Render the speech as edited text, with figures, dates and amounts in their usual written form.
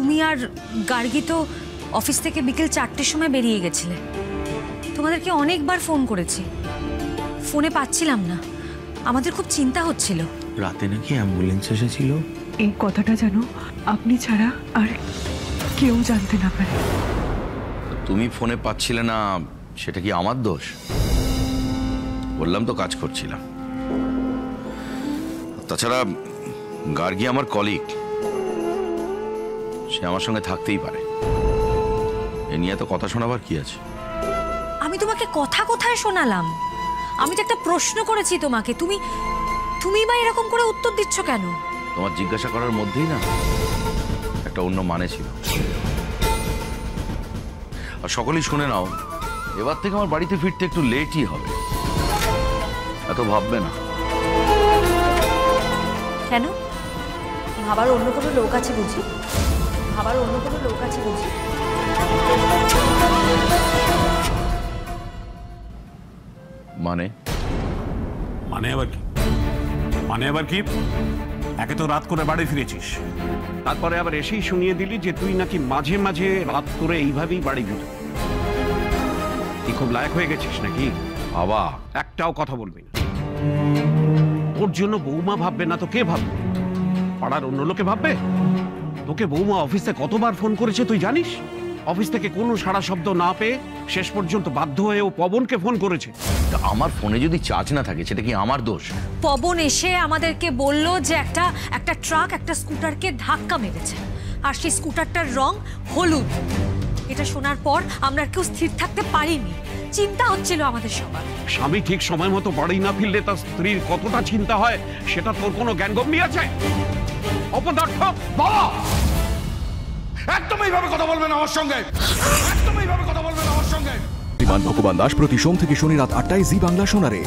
তুমি আর গার্গী তো অফিস থেকে বিকেল 4টের সময় বেরিয়ে গেছিলে। তোমাদেরকে অনেকবার ফোন করেছি, ফোনে পাচ্ছিলাম না। আমাদের খুব চিন্তা হচ্ছিল। রাতে নাকি অ্যাম্বুলেন্স এসেছিল। এই কথাটা যেন আপনি ছাড়া আর কেউ জানতে না পারে। তুমি ফোনে পাচ্ছিলে না, সেটা কি আমার দোষ? বললাম তো কাজ করছিলাম। তাছাড়া গার্গী আমার কলিগ, সে আমার সঙ্গে থাকতেই পারে। এ নিয়ে তো কথা শোনাবার কি আছে? আমি তোমাকে কথা কোথায় শোনালাম? আমি তো একটা প্রশ্ন করেছি তোমাকে, তুমি বা এরকম করে উত্তর দিচ্ছ কেন? তোমার জিজ্ঞাসা করার মধ্যেই না একটা অন্য মানে ছিল। আর সকলেই শুনে নাও, এবার থেকে আমার বাড়িতে ফিরতে একটু লেটই হবে। এত ভাববে না। কেন? ভাবার অন্য কোনো লোক আছে বুঝি? ভাবার অন্য কোনো লোক আছে বুঝি? মানে মানে আবার কি? মানে আবার কি? একে তো রাত করে বাড়ি ফিরেছিস, তারপরে আবার এসেই শুনিয়ে দিলি যে তুই নাকি মাঝে মাঝে রাত করে এইভাবেই বাড়ি ফিরে। তুই খুব লায়ক হয়ে গেছিস নাকি? বাবা, একটাও কথা বলবি না। ওর জন্য বৌমা ভাববে না তো কে ভাববে? পাড়ার অন্য লোকে ভাববে? তোকে বৌমা অফিসে কতবার ফোন করেছে তুই জানিস? অফিস থেকে কোনো সাড়া শব্দ না পেয়ে শেষ পর্যন্ত বাধ্য হয়ে ও পবনকে ফোন করেছে। আমার ফোনে যদি চার্জ না থাকে সেটা কি আমার দোষ? পবন এসে আমাদেরকে বলল যে একটা ট্রাক একটা স্কুটারকে ধাক্কা মেরেছে, আর সেই স্কুটারটার রং হলুদ। এটা শোনার পর আমরা কেউ স্থির থাকতে পারিনি, চিন্তা হচ্ছিল আমাদের সবার। স্বামী ঠিক সময় মতো বাড়ি না ফিরলে তার স্ত্রীর কতটা চিন্তা হয় সেটা তোর কোনো জ্ঞানগম্যি আছে? অপদার্থ বাবা, একদম এইভাবে কথা বলবেন আমার সঙ্গে, একদম এইভাবে কথা বলবেন আমার সঙ্গে। ভগবান দাস প্রতি সোম থেকে শনি রাত 8টায় জি বাংলা শোনারে।